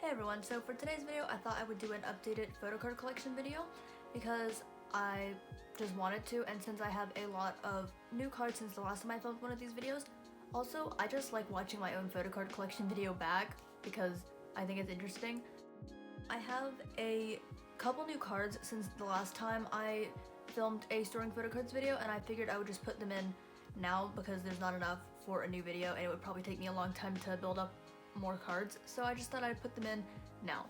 Hey everyone, so for today's video I thought I would do an updated photocard collection video because I just wanted to, and since I have a lot of new cards since the last time I filmed one of these videos. Also, I just like watching my own photocard collection video back because I think it's interesting. I have a couple new cards since the last time I filmed a storing photocards video, and I figured I would just put them in now because there's not enough for a new video and it would probably take me a long time to build up more cards, so I just thought I'd put them in now.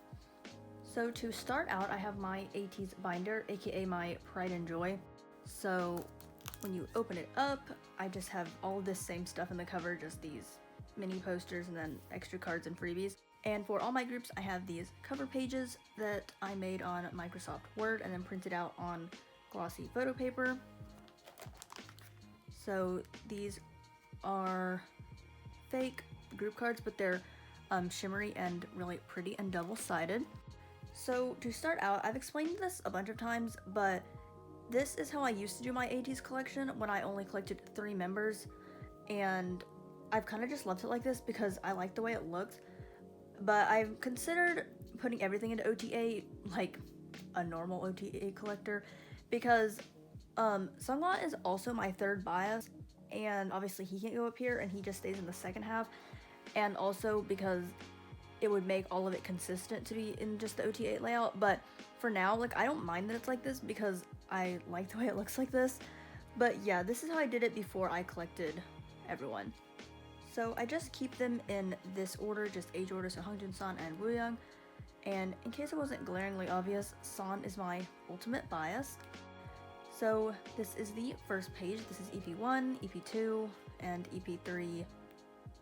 So to start out, I have my ateez binder, aka my pride and joy. So when you open it up, I just have all of this same stuff in the cover, just these mini posters and then extra cards and freebies. And for all my groups, I have these cover pages that I made on Microsoft Word and then printed out on glossy photo paper. So these are fake group cards, but they're shimmery and really pretty and double-sided. So to start out, I've explained this a bunch of times, but this is how I used to do my ateez collection when I only collected 3 members, and I've kind of just left it like this because I like the way it looks. But I've considered putting everything into OTA, like a normal OTA collector, because Sungla is also my third bias, and obviously he can't go up here and he just stays in the second half, and also because it would make all of it consistent to be in just the OTA layout. But for now, like, I don't mind that it's like this because I like the way it looks like this. But yeah, this is how I did it before I collected everyone. So I just keep them in this order, just age order, so Hongjoon, San, and Wooyoung. And in case it wasn't glaringly obvious, San is my ultimate bias. So this is the first page. This is EP1, EP2, and EP3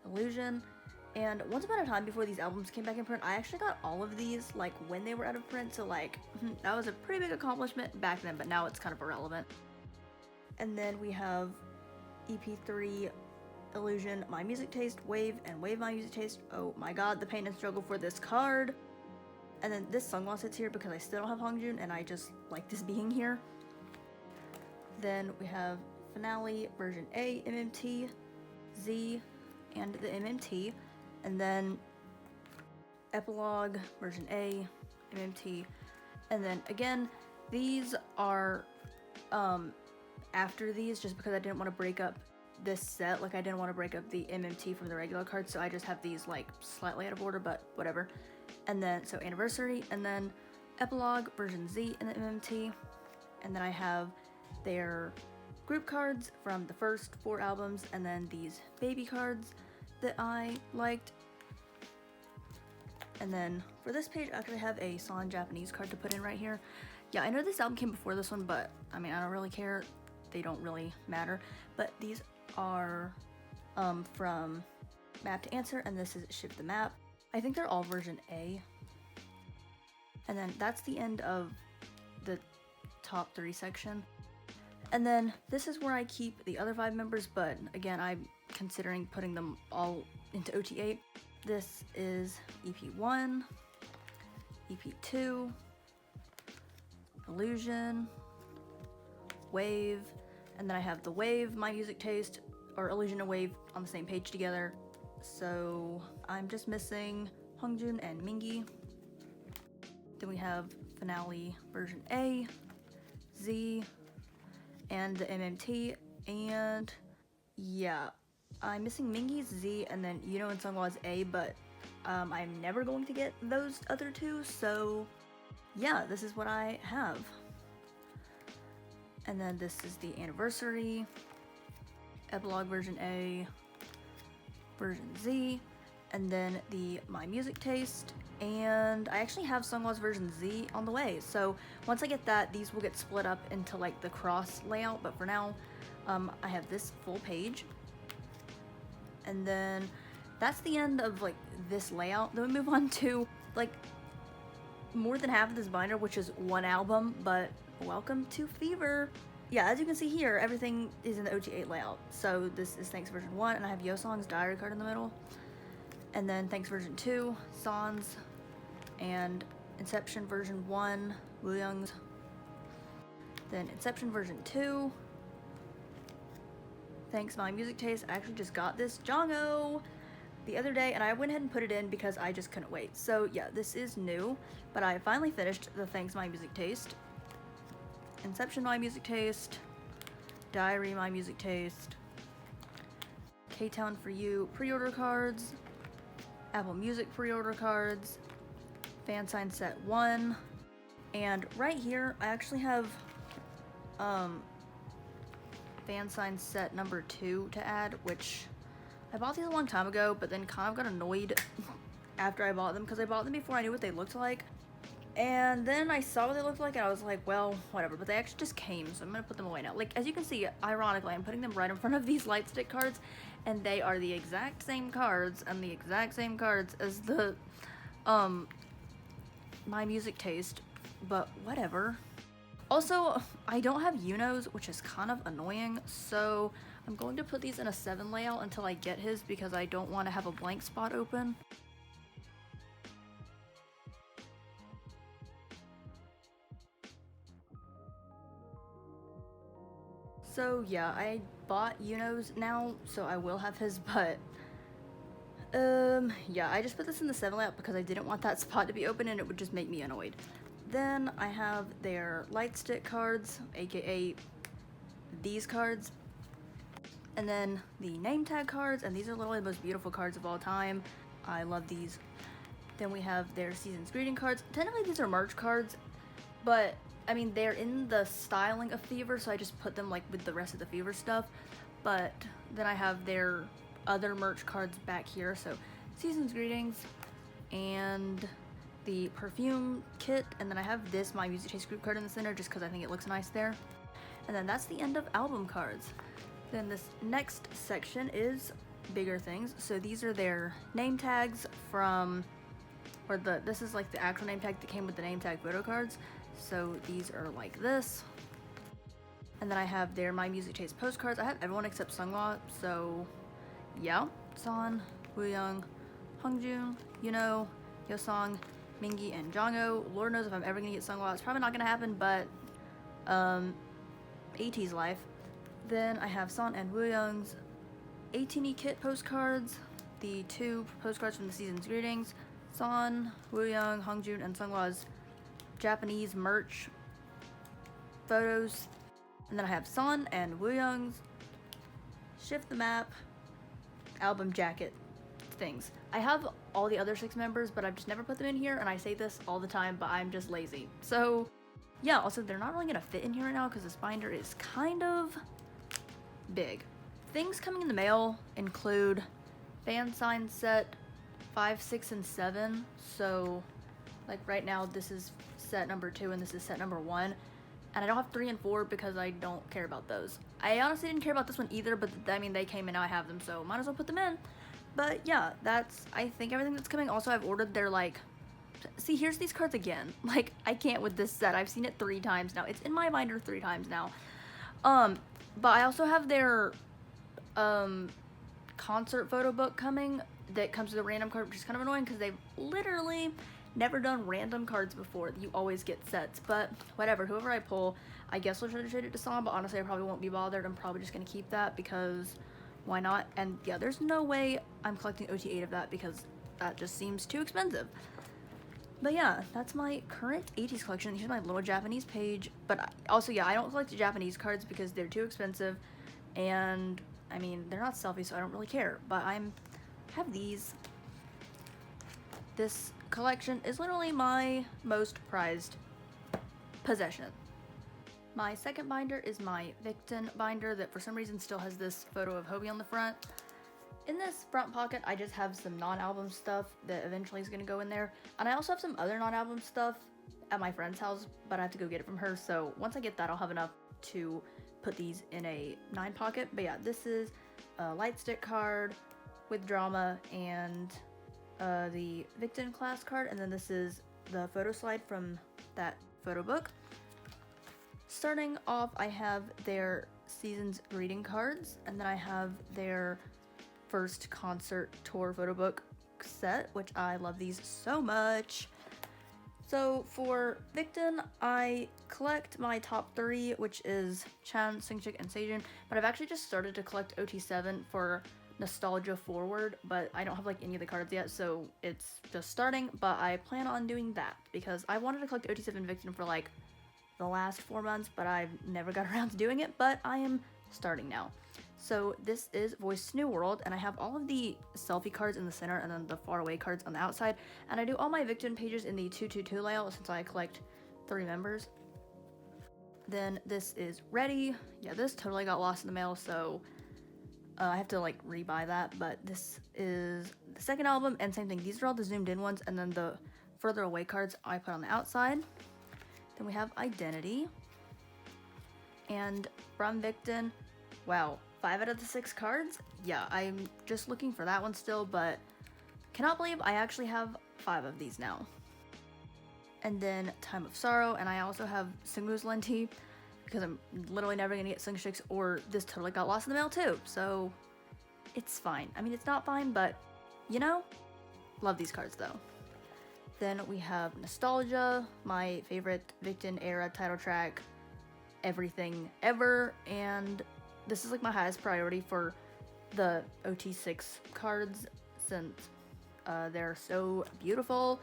Illusion. And once upon a time, before these albums came back in print, I actually got all of these like when they were out of print, so like that was a pretty big accomplishment back then, but now it's kind of irrelevant. And then we have EP3 Illusion, My Music Taste, wayv, and wayv, My Music Taste. Oh my god, the pain and struggle for this card. And then this Sungla sits here because I still don't have Hongjoon and I just like this being here. Then we have Finale version A, MMT, Z, and the MMT, and then Epilogue version A, MMT, and then again these are after these, just because I didn't want to break up this set. Like, I didn't want to break up the MMT from the regular cards, so I just have these like slightly out of order, but whatever. And then so Anniversary, and then Epilogue version Z and the MMT, and then I have their group cards from the first 4 albums, and then these baby cards that I liked. And then for this page, I actually have a San Japanese card to put in right here. Yeah, I know this album came before this one, but I mean, I don't really care. They don't really matter. But these are from Map to Answer, and this is Shift the Map. I think they're all version A. And then that's the end of the top 3 section. And then this is where I keep the other 5 members, but again, I'm considering putting them all into OT8. This is EP1, EP2, Illusion, wayv, and then I have the wayv, My Music Taste, or Illusion and wayv on the same page together. So I'm just missing Hongjoon and Mingi. Then we have Finale version A, Z, and the MMT, and yeah, I'm missing Mingi's Z, and then Yuno and Sungwa's A, but I'm never going to get those other 2, so yeah, this is what I have. And then this is the Anniversary, Epilogue version A, version Z, and then the My Music Taste, and I actually have Sungwa's version Z on the way, so once I get that, these will get split up into like the cross layout, but for now, I have this full page. And then that's the end of like this layout. Then we move on to like more than half of this binder, which is 1 album, but welcome to Fever. Yeah, as you can see here, everything is in the OT8 layout. So this is Thanks version 1, and I have Yeosang's diary card in the middle. And then Thanks version 2, San's, and Inception version 1, Wooyoung's. Then Inception version 2, Thanks My Music Taste. I actually just got this Jongho the other day, and I went ahead and put it in because I just couldn't wait. So yeah, this is new, but I finally finished the Thanks My Music Taste, Inception My Music Taste, Diary My Music Taste, K-Town For You pre-order cards, Apple Music pre-order cards, fan sign set 1, and right here I actually have fan sign set number 2 to add, which I bought these a long time ago, but then kind of got annoyed after I bought them because I bought them before I knew what they looked like. And then I saw what they looked like and I was like, well, whatever. But they actually just came, so I'm going to put them away now. Like, as you can see, ironically, I'm putting them right in front of these light stick cards, and they are the exact same cards and the exact same cards as the, My Music Taste, but whatever. Also, I don't have Unos, which is kind of annoying, so I'm going to put these in a 7 layout until I get his because I don't want to have a blank spot open. So yeah, I bought Unos now, so I will have his, but yeah, I just put this in the 7 layout because I didn't want that spot to be open and it would just make me annoyed. Then I have their light stick cards, aka these cards, and then the name tag cards, and these are literally the most beautiful cards of all time. I love these. Then we have their season's greeting cards. Technically these are merch cards, but I mean they're in the styling of Fever, so I just put them like with the rest of the Fever stuff. But then I have their other merch cards back here, so season's greetings and the perfume kit, and then I have this My Music Taste group card in the center just because I think it looks nice there. And then that's the end of album cards. Then this next section is bigger things. So these are their name tags from, or this is like the actual name tag that came with the name tag photo cards. So these are like this. And then I have their My Music Taste postcards. I have everyone except Sunghwa, so yeah. Son, Wooyoung, Hongjoon, Yuno, Yosong, Mingi, and Jongho. Lord knows if I'm ever gonna get Sunghwa. It's probably not gonna happen, but ateez life. Then I have Son and Wooyoung's Atiny kit postcards, the 2 postcards from the season's greetings, Son, Wooyoung, Hongjoon, and Sunghwa's Japanese merch photos. And then I have Son and Wooyoung's Shift the Map album jacket things. I have all the other 6 members, but I've just never put them in here, and I say this all the time, but I'm just lazy. So yeah, also they're not really gonna fit in here right now because this binder is kind of big. Things coming in the mail include fan sign set 5, 6, and 7. So like right now this is set number 2 and this is set number 1. And I don't have 3 and 4 because I don't care about those. I honestly didn't care about this one either, but I mean they came and now I have them, so might as well put them in. But yeah, that's I think everything that's coming. Also, I've ordered their like, see, here's these cards again. Like, I can't with this set. I've seen it 3 times now. It's in my binder 3 times now. But I also have their concert photo book coming that comes with a random card, which is kind of annoying because they've literally never done random cards before. You always get sets, but whatever. Whoever I pull, I guess I'll try to trade it to Sam, but honestly I probably won't be bothered. I'm probably just gonna keep that because why not? And yeah, there's no way I'm collecting OT8 of that because that just seems too expensive. But yeah, that's my current ateez collection. Here's my little Japanese page. But also, yeah, I don't collect the Japanese cards because they're too expensive. And, I mean, they're not selfie, so I don't really care. But I have these. This collection is literally my most prized possession. My second binder is my Victon binder that for some reason still has this photo of Hobie on the front. In this front pocket, I just have some non-album stuff that eventually is going to go in there. And I also have some other non-album stuff at my friend's house, but I have to go get it from her. So once I get that, I'll have enough to put these in a 9 pocket. But yeah, this is a light stick card with drama and the Victon class card. And then this is the photo slide from that photo book. Starting off, I have their season's greeting cards, and then I have their first concert tour photo book set, which I love these so much. So for Victon, I collect my top 3, which is Chan, Singchik, and Sejun, but I've actually just started to collect OT7 for nostalgia forward, but I don't have like any of the cards yet, so it's just starting. But I plan on doing that because I wanted to collect OT7 Victon for like the last 4 months, but I've never got around to doing it, but I am starting now. So this is Voice New World, and I have all of the selfie cards in the center and then the far away cards on the outside, and I do all my Victon pages in the 222 layout since I collect 3 members. Then this is Ready. Yeah, this totally got lost in the mail, so I have to like rebuy that, but this is the second album, and same thing, these are all the zoomed in ones, and then the further away cards I put on the outside. Then we have Identity, and from Victon, wow, 5 out of the 6 cards? Yeah, I'm just looking for that one still, but cannot believe I actually have 5 of these now. And then Time of Sorrow, and I also have Sungwoo's Lenti, because I'm literally never gonna get Sungshix, or this totally got lost in the mail too, so it's fine. I mean, it's not fine, but you know, love these cards though. Then we have Nostalgia, my favorite Victon era title track, everything ever, and this is like my highest priority for the OT6 cards since they're so beautiful.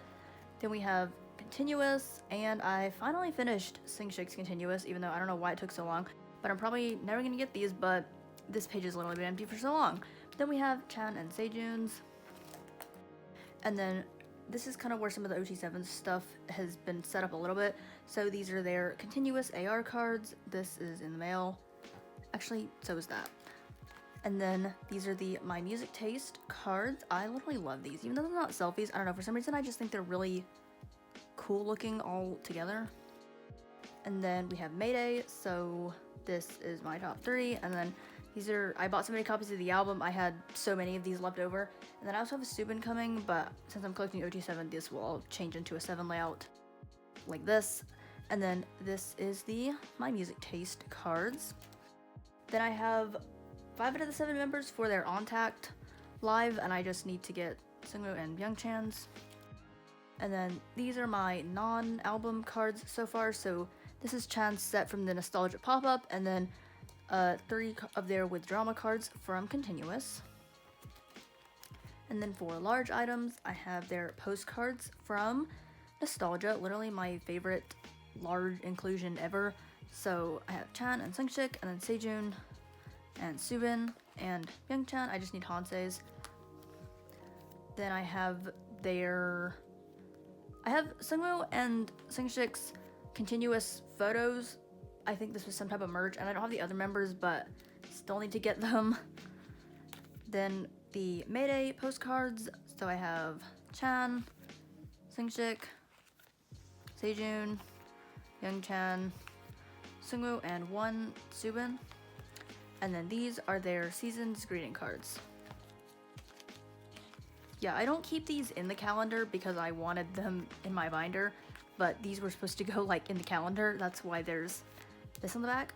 Then we have Continuous, and I finally finished Sungshix Continuous, even though I don't know why it took so long, but I'm probably never gonna get these, but this page has literally been empty for so long. Then we have Chan and Sejun's, and then this is kind of where some of the OT7 stuff has been set up a little bit. So these are their continuous AR cards. This is in the mail. Actually, so is that. And then these are the My Music Taste cards. I literally love these, even though they're not selfies. I don't know, for some reason I just think they're really cool looking all together. And then we have Mayday, so this is my top 3. And then these are, I bought so many copies of the album, I had so many of these left over. And then I also have a Subin coming, but since I'm collecting OT7, this will all change into a 7 layout like this. And then this is the My Music Taste cards. Then I have 5 out of the 7 members for their Ontact live, and I just need to get Sungwoo and Byungchan's. And then these are my non-album cards so far. So this is Chan's set from the Nostalgia pop-up, and then 3 of their with drama cards from Continuous. And then for large items, I have their postcards from Nostalgia, literally my favorite large inclusion ever. So I have Chan and Sungshik, and then Sejun and Subin and Byungchan. I just need Hanse's. Then I have Sungwoo and Sungshik's continuous photos. I think this was some type of merch, and I don't have the other members, but still need to get them. Then the Mayday postcards. So I have Chan, Sungshik, Sejun, Byungchan, Sungwoo, and 1 Subin. And then these are their season's greeting cards. Yeah, I don't keep these in the calendar because I wanted them in my binder, but these were supposed to go like in the calendar. That's why there's this on the back.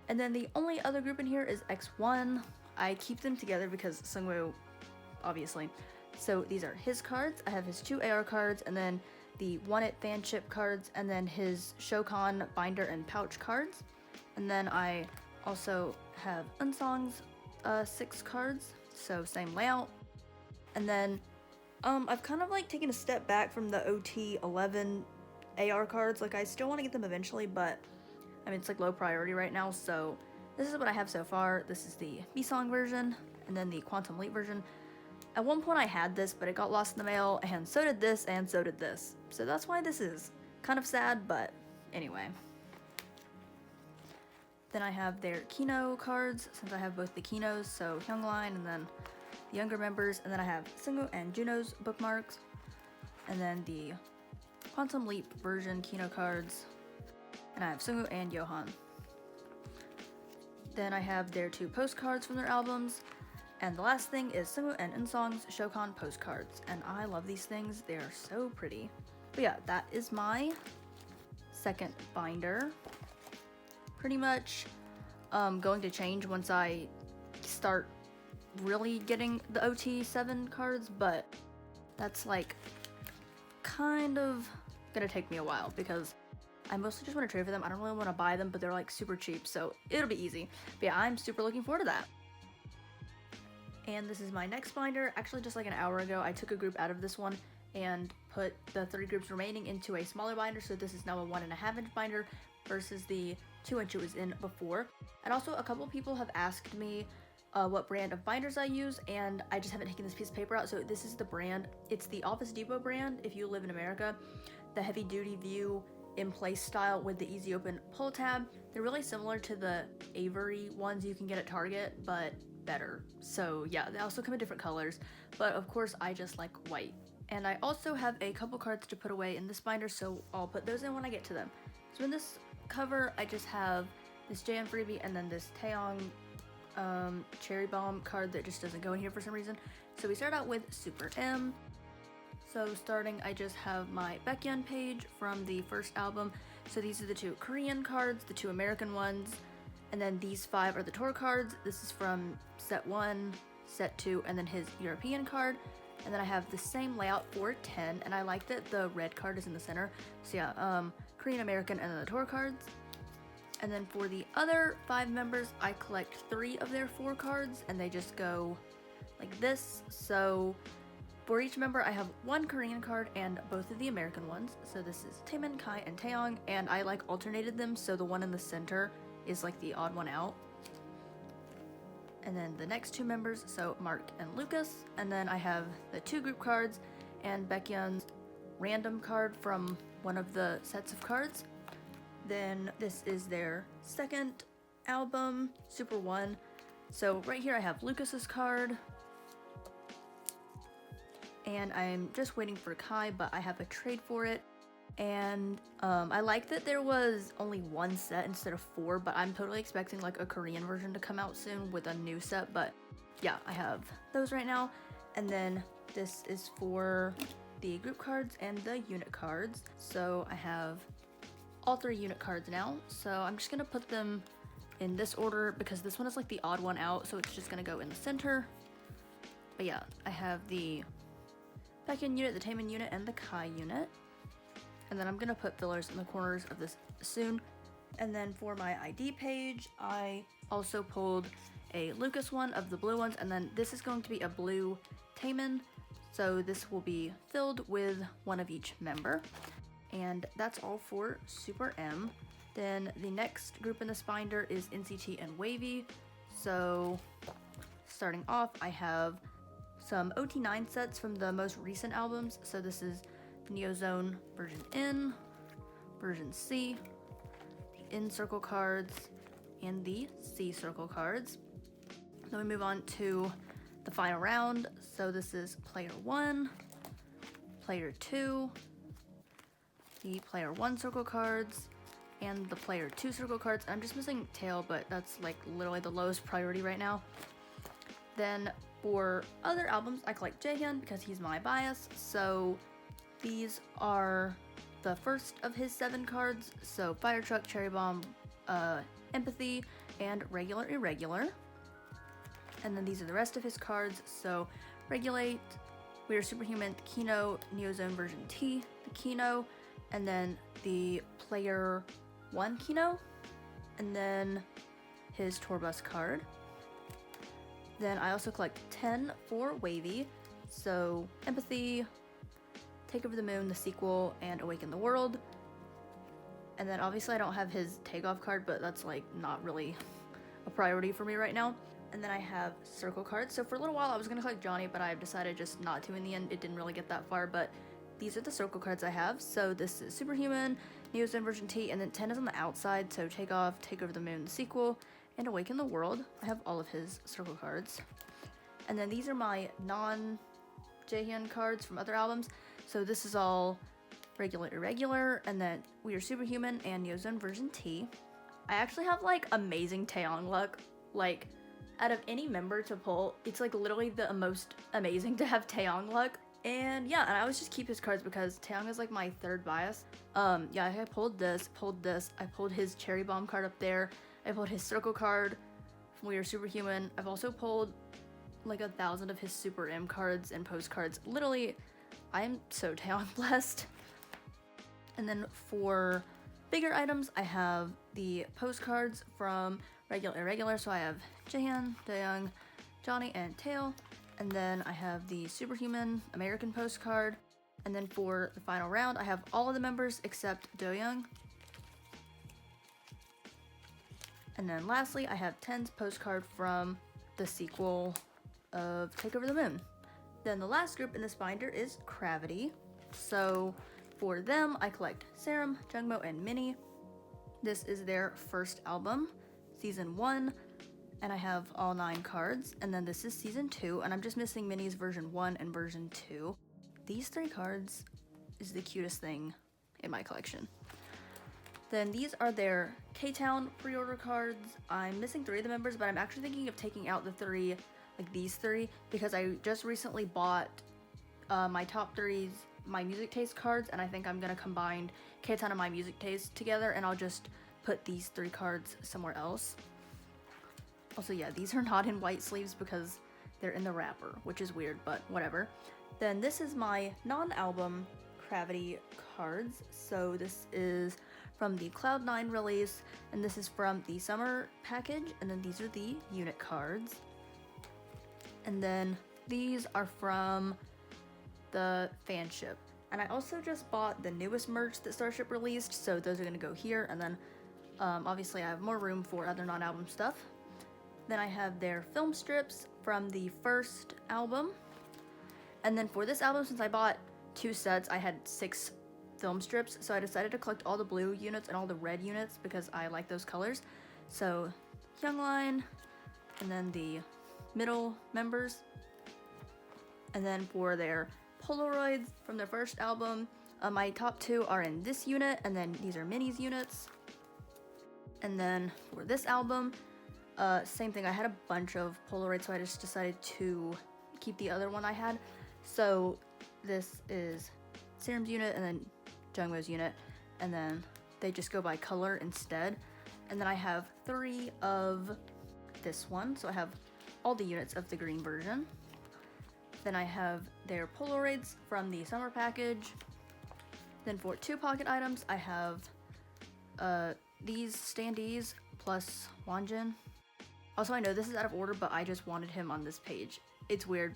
And then the only other group in here is X1. I keep them together because Sungwoo, obviously. So these are his cards. I have his 2 AR cards, and then the One It fanship cards, and then his Shokon binder and pouch cards. And then I also have Unsong's 6 cards, so same layout. And then I've kind of like taken a step back from the OT11 AR cards. Like, I still want to get them eventually, but I mean, it's like low priority right now. So this is what I have so far. This is the B-Song version, and then the Quantum Leap version. At one point I had this, but it got lost in the mail, and so did this, and so did this. So that's why this is kind of sad, but anyway. Then I have their Kino cards, since I have both the Kinos, so Hyungline, and then the younger members. And then I have Sungwoo and Juno's bookmarks, and then the Quantum Leap version Kino cards, and I have Sungwoo and Johan. Then I have their 2 postcards from their albums, and the last thing is Sungwoo and Insong's Shokon postcards, and I love these things. They are so pretty. But yeah, that is my second binder. Pretty much going to change once I start really getting the OT7 cards, but that's like kind of gonna take me a while because I mostly just want to trade for them. I don't really want to buy them, but they're like super cheap, so it'll be easy. But yeah, I'm super looking forward to that. And this is my next binder. Actually, just like an hour ago, I took a group out of this one and put the 3 groups remaining into a smaller binder, so this is now a 1.5 inch binder versus the 2 inch it was in before. And also, a couple people have asked me what brand of binders I use, and I just haven't taken this piece of paper out. So this is the brand. It's the Office Depot brand if you live in America. The heavy duty view in place style with the easy open pull tab. They're really similar to the Avery ones you can get at Target, but better. So yeah, they also come in different colors, but of course I just like white. And I also have a couple cards to put away in this binder, so I'll put those in when I get to them. So in this cover, I just have this JN freebie and then this Taeyong Cherry Bomb card that just doesn't go in here for some reason. So we start out with Super M. So starting, I just have my Baekhyun page from the first album. So these are the 2 Korean cards, the 2 American ones, and then these 5 are the tour cards. This is from set 1, set 2, and then his European card. And then I have the same layout for 10, and I like that the red card is in the center. So yeah, Korean, American, and then the tour cards. And then for the other 5 members, I collect 3 of their 4 cards, and they just go like this. So for each member, I have 1 Korean card and both of the American ones. So this is Taemin, Kai, and Taeyong, and I like alternated them, so the one in the center is like the odd one out. And then the next 2 members, so Mark and Lucas, and then I have the 2 group cards and Baekhyun's random card from one of the sets of cards. Then this is their second album, Super 1. So right here I have Lucas's card, and I'm just waiting for Kai, but I have a trade for it. And I like that there was only 1 set instead of 4, but I'm totally expecting like a Korean version to come out soon with a new set. But yeah, I have those right now. And then this is for the group cards and the unit cards. So I have all 3 unit cards now. So I'm just gonna put them in this order because this one is like the odd one out, so it's just gonna go in the center. But yeah, I have the Baekhyun unit, the Taemin unit, and the Kai unit. And then I'm gonna put fillers in the corners of this soon. And then for my ID page, I also pulled a Lucas one of the blue ones, and then this is going to be a blue Taemin. So this will be filled with 1 of each member. And that's all for Super M. Then the next group in this binder is NCT and wayv. So starting off, I have some OT9 sets from the most recent albums. So this is Neozone version N, version C, the N circle cards, and the C circle cards. Then we move on to the final round. So this is player 1, player 2, the player 1 circle cards, and the player 2 circle cards. I'm just missing tail, but that's like literally the lowest priority right now. Then for other albums, I collect Jaehyun because he's my bias. So these are the first of his 7 cards. So Fire Truck, Cherry Bomb, Empathy, and Regular Irregular. And then these are the rest of his cards. So Regulate, We Are Superhuman, Kino, Neozone version T, the Kino, and then the player 1 Kino, and then his tour bus card. Then I also collect 10 for wayv. So Empathy, Take Over the Moon, the sequel, and Awaken the World. And then obviously I don't have his takeoff card, but that's like not really a priority for me right now. And then I have circle cards. So for a little while I was gonna collect Johnny, but I've decided just not to in the end. It didn't really get that far, but these are the circle cards I have. So this is Superhuman, Neozone version T, and then 10 is on the outside. So Take Off, Take Over the Moon, the sequel, and Awaken the World. I have all of his circle cards. And then these are my non-Jaehyun cards from other albums. So this is all Regular Irregular, and then We Are Superhuman and Neozone version T. I actually have like amazing Taeyong luck. Like out of any member to pull, it's like literally the most amazing to have Taeyong luck. And yeah, and I always just keep his cards because Taeyong is like my 3rd bias. Yeah, I pulled this, I pulled his Cherry Bomb card up there, I pulled his circle card from We Are Superhuman. I've also pulled like 1,000 of his Super M cards and postcards. Literally, I am so Taeyong blessed. And then for bigger items, I have the postcards from Regular Irregular. So I have Jaehyun, Daeyoung, Johnny and Tail. And then I have the Superhuman American postcard. And then for the final round, I have all of the members except Do-young. And then lastly, I have Ten's postcard from the sequel of Take Over the Moon. Then the last group in this binder is Cravity. So for them, I collect Serum, Jungmo, and Minnie. This is their first album, Season 1, and I have all 9 cards. And then this is Season 2, and I'm just missing Minnie's version 1 and version 2. These 3 cards is the cutest thing in my collection. Then these are their K-Town pre-order cards. I'm missing 3 of the members, but I'm actually thinking of taking out the 3, like these 3, because I just recently bought my top 3's My Music Taste cards, and I think I'm gonna combine K-Town and My Music Taste together, and I'll just put these 3 cards somewhere else. Also, yeah, these are not in white sleeves because they're in the wrapper, which is weird, but whatever. Then this is my non-album Cravity cards. So this is from the Cloud9 release, and this is from the summer package, and then these are the unit cards. And then these are from the fanship. And I also just bought the newest merch that Starship released, so those are gonna go here, and then obviously I have more room for other non-album stuff. Then I have their film strips from the first album. And then for this album, since I bought 2 sets, I had 6 film strips, so I decided to collect all the blue units and all the red units because I like those colors. So Youngline, and then the middle members. And then for their Polaroids from their first album, my top 2 are in this unit, and then these are Minnie's units. And then for this album, same thing, I had a bunch of Polaroids, so I just decided to keep the other one I had. So this is Serum's unit, and then Jungmo's unit, and then they just go by color instead. And then I have 3 of this one, so I have all the units of the green version. Then I have their Polaroids from the summer package. Then for 2 pocket items, I have these standees plus Wanjin. Also, I know this is out of order, but I just wanted him on this page. It's weird.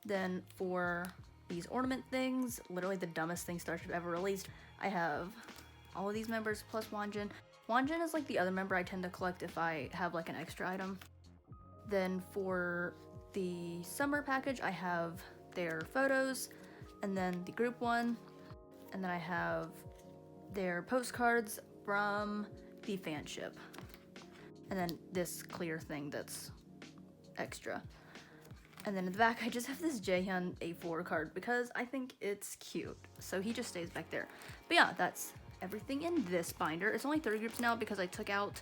Then for these ornament things, literally the dumbest thing Starship ever released, I have all of these members plus Wanjin. Wanjin is like the other member I tend to collect if I have like an extra item. Then for the summer package, I have their photos, and then the group one, and then I have their postcards from the fanship. And then this clear thing that's extra. And then in the back, I just have this Jaehyun A4 card because I think it's cute. So he just stays back there. But yeah, that's everything in this binder. It's only 3 groups now because I took out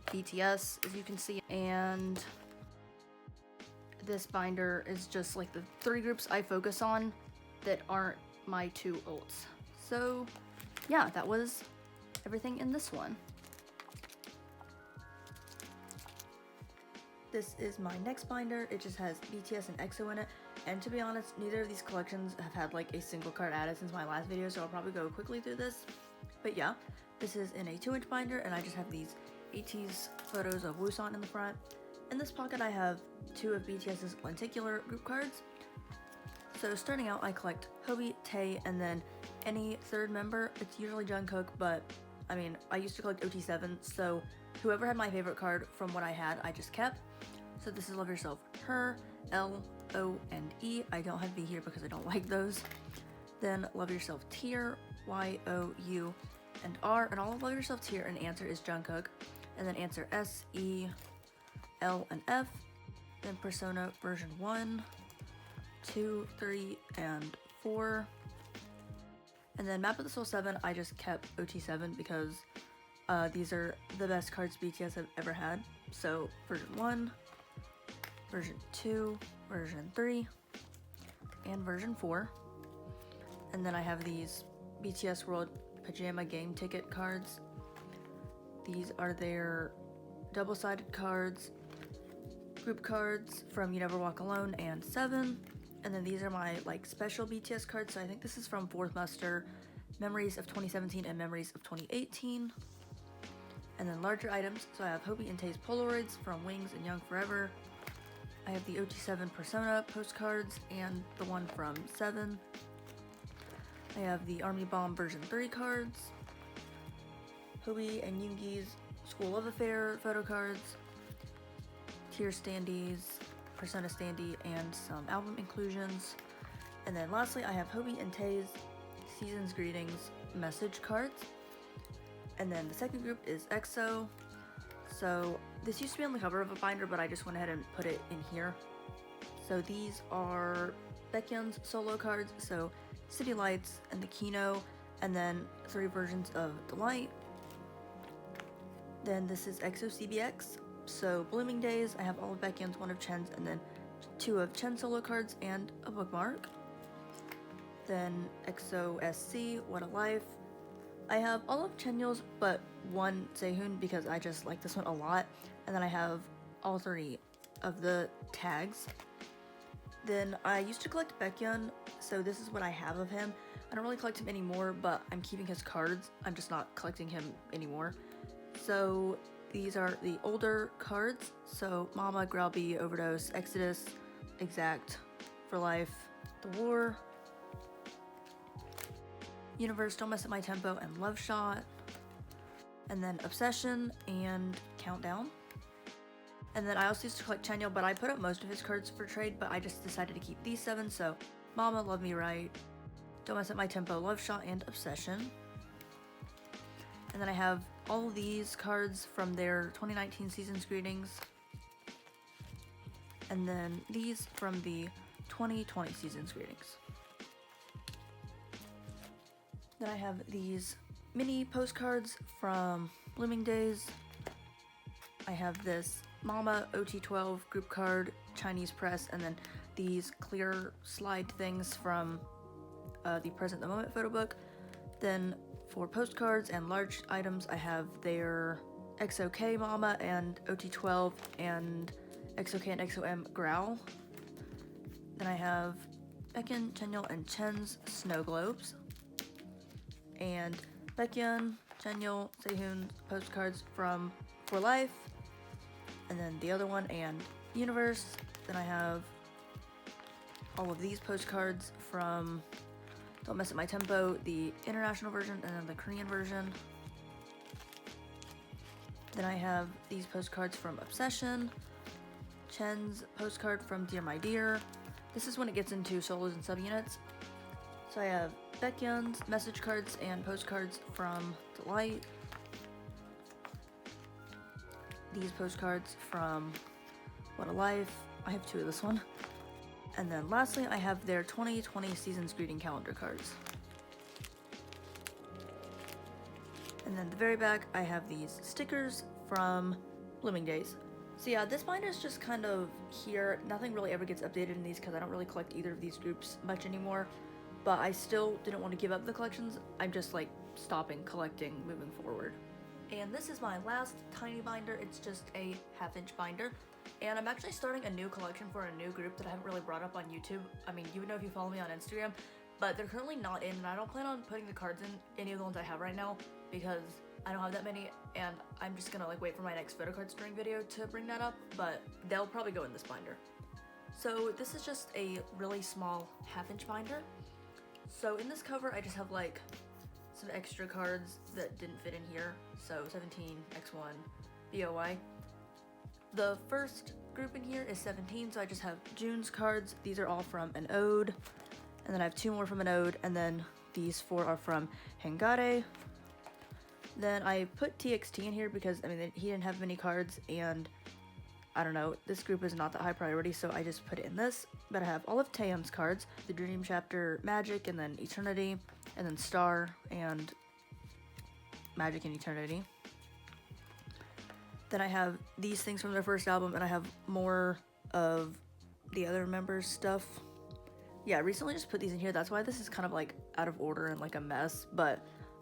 BTS, as you can see. And this binder is just like the 3 groups I focus on that aren't my 2 ults. So yeah, that was everything in this one. This is my next binder. It just has BTS and EXO in it, and to be honest, neither of these collections have had like a single card added since my last video, so I'll probably go quickly through this. But yeah, this is in a 2-inch binder, and I just have these ateez photos of Woosan in the front. In this pocket, I have 2 of BTS's lenticular group cards. So starting out, I collect Hobi, Tae, and then any 3rd member. It's usually Jungkook, but I mean, I used to collect OT7, so whoever had my favorite card from what I had, I just kept. So this is Love Yourself, Her, L, O, and E. I don't have V here because I don't like those. Then Love Yourself Tier, Y, O, U, and R. And all of Love Yourself Tier and answer is Jungkook. And then answer S, E, L, and F. Then Persona version 1, 2, 3, and 4. And then Map of the Soul 7, I just kept OT7 because these are the best cards BTS have ever had. So version 1, version 2, version 3, and version 4. And then I have these BTS World Pajama Game Ticket cards. These are their double-sided cards, group cards from You Never Walk Alone and 7. And then these are my like special BTS cards. So I think this is from 4th Muster, Memories of 2017 and Memories of 2018. And then larger items. So I have Hobi and Tae's Polaroids from Wings and Young Forever. I have the OT7 Persona postcards and the one from 7. I have the Army Bomb version 3 cards, Hobie and Yoongi's School Love Affair photo cards, tier standees, Persona standee, and some album inclusions. And then lastly, I have Hobie and Tae's Season's Greetings message cards. And then the second group is EXO. So this used to be on the cover of a binder, but I just went ahead and put it in here. So these are Baekhyun's solo cards, so City Lights and the Kino, and then 3 versions of Delight. Then this is EXO CBX, so Blooming Days, I have all of Baekhyun's, 1 of Chen's, and then 2 of Chen's solo cards and a bookmark. Then EXO SC, What a Life. I have all of Chenyol's but 1 Sehun because I just like this one a lot. And then I have all 3 of the tags. Then I used to collect Baekhyun, so this is what I have of him. I don't really collect him anymore, but I'm keeping his cards. I'm just not collecting him anymore. So these are the older cards. So Mama, Growlby, Overdose, Exodus, Exact, For Life, The War, Universe, Don't Mess Up My Tempo, and Love Shot. And then Obsession and Countdown. And then I also used to collect Chenyol, but I put up most of his cards for trade, but I just decided to keep these 7, so Mama, Love Me Right, Don't Mess Up My Tempo, Love Shot, and Obsession. And then I have all of these cards from their 2019 Season's Greetings. And then these from the 2020 Season's Greetings. Then I have these mini postcards from Blooming Days. I have this Mama OT12 group card, Chinese press, and then these clear slide things from the Present the Moment photo book. Then for postcards and large items, I have their XOK Mama and OT12 and XOK and XOM Growl. Then I have Baekhyun, Chenyol, and Chen's snow globes. And Baekhyun, Chenyol, Sehun postcards from For Life. And then the other one, and Universe. Then I have all of these postcards from Don't Mess Up My Tempo, the international version, and then the Korean version. Then I have these postcards from Obsession, Chen's postcard from Dear My Dear. This is when it gets into solos and subunits. So I have Baekhyun's message cards and postcards from Delight. These postcards from What a Life. I have 2 of this one. And then lastly, I have their 2020 Season's Greeting calendar cards. And then the very back, I have these stickers from Blooming Days. So yeah, this binder is just kind of here. Nothing really ever gets updated in these because I don't really collect either of these groups much anymore. But I still didn't want to give up the collections. I'm just like stopping collecting moving forward. And this is my last tiny binder. It's just a 1/2-inch binder. And I'm actually starting a new collection for a new group that I haven't really brought up on YouTube. I mean, you would know if you follow me on Instagram, but they're currently not in, and I don't plan on putting the cards in any of the ones I have right now because I don't have that many, and I'm just gonna like wait for my next photocard string video to bring that up, but they'll probably go in this binder. So this is just a really small 1/2-inch binder. So in this cover, I just have like some extra cards that didn't fit in here. So 17, X1, BOY. The first group in here is 17, so I just have June's cards. These are all from an ode. And then I have 2 more from an ode, and then these 4 are from Hengare. Then I put TXT in here because, I mean, he didn't have many cards, and I don't know, this group is not that high priority, so I just put it in this. But I have all of Taeyeon's cards, the Dream Chapter, Magic, and then Eternity, and then Star, and Magic and Eternity. Then I have these things from their first album, and I have more of the other members' stuff. Yeah, I recently just put these in here. That's why this is kind of like out of order and like a mess, but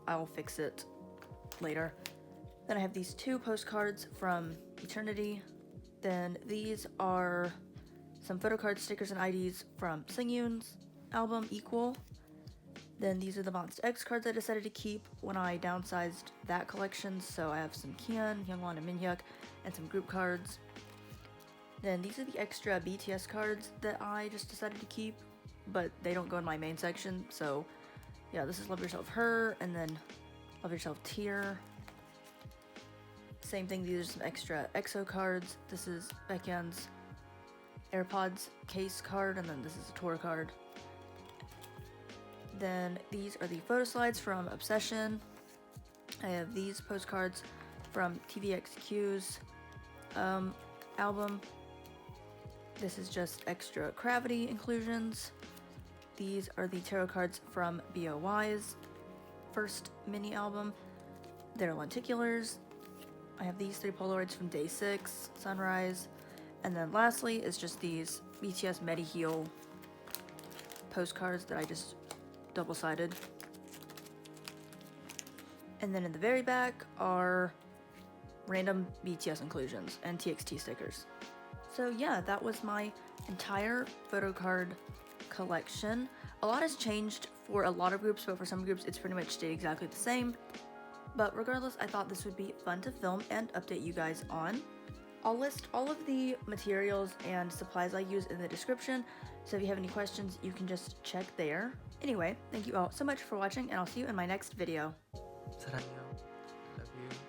I'll fix it later. Then I have these 2 postcards from Eternity. Then these are some photocard stickers and IDs from Singyoon's album Equal. Then these are the Monster X cards I decided to keep when I downsized that collection. So I have some Kian, Hyungwon, and Minhyuk, and some group cards. Then these are the extra BTS cards that I just decided to keep, but they don't go in my main section, so yeah, this is Love Yourself Her, and then Love Yourself Tear. Same thing, these are some extra EXO cards. This is Baekhyun's AirPods case card, and then this is a tour card. Then these are the photo slides from Obsession. I have these postcards from TVXQ's album. This is just extra Cravity inclusions. These are the tarot cards from BOY's first mini album. They're lenticulars. I have these 3 Polaroids from Day 6, Sunrise. And then lastly is just these BTS Mediheel postcards that I just double-sided. And then in the very back are random BTS inclusions and TXT stickers. So yeah, that was my entire photo card collection. A lot has changed for a lot of groups, but for some groups it's pretty much stayed exactly the same. But regardless, I thought this would be fun to film and update you guys on. I'll list all of the materials and supplies I use in the description, so if you have any questions, you can just check there. Anyway, thank you all so much for watching, and I'll see you in my next video. 사랑해요. Love you.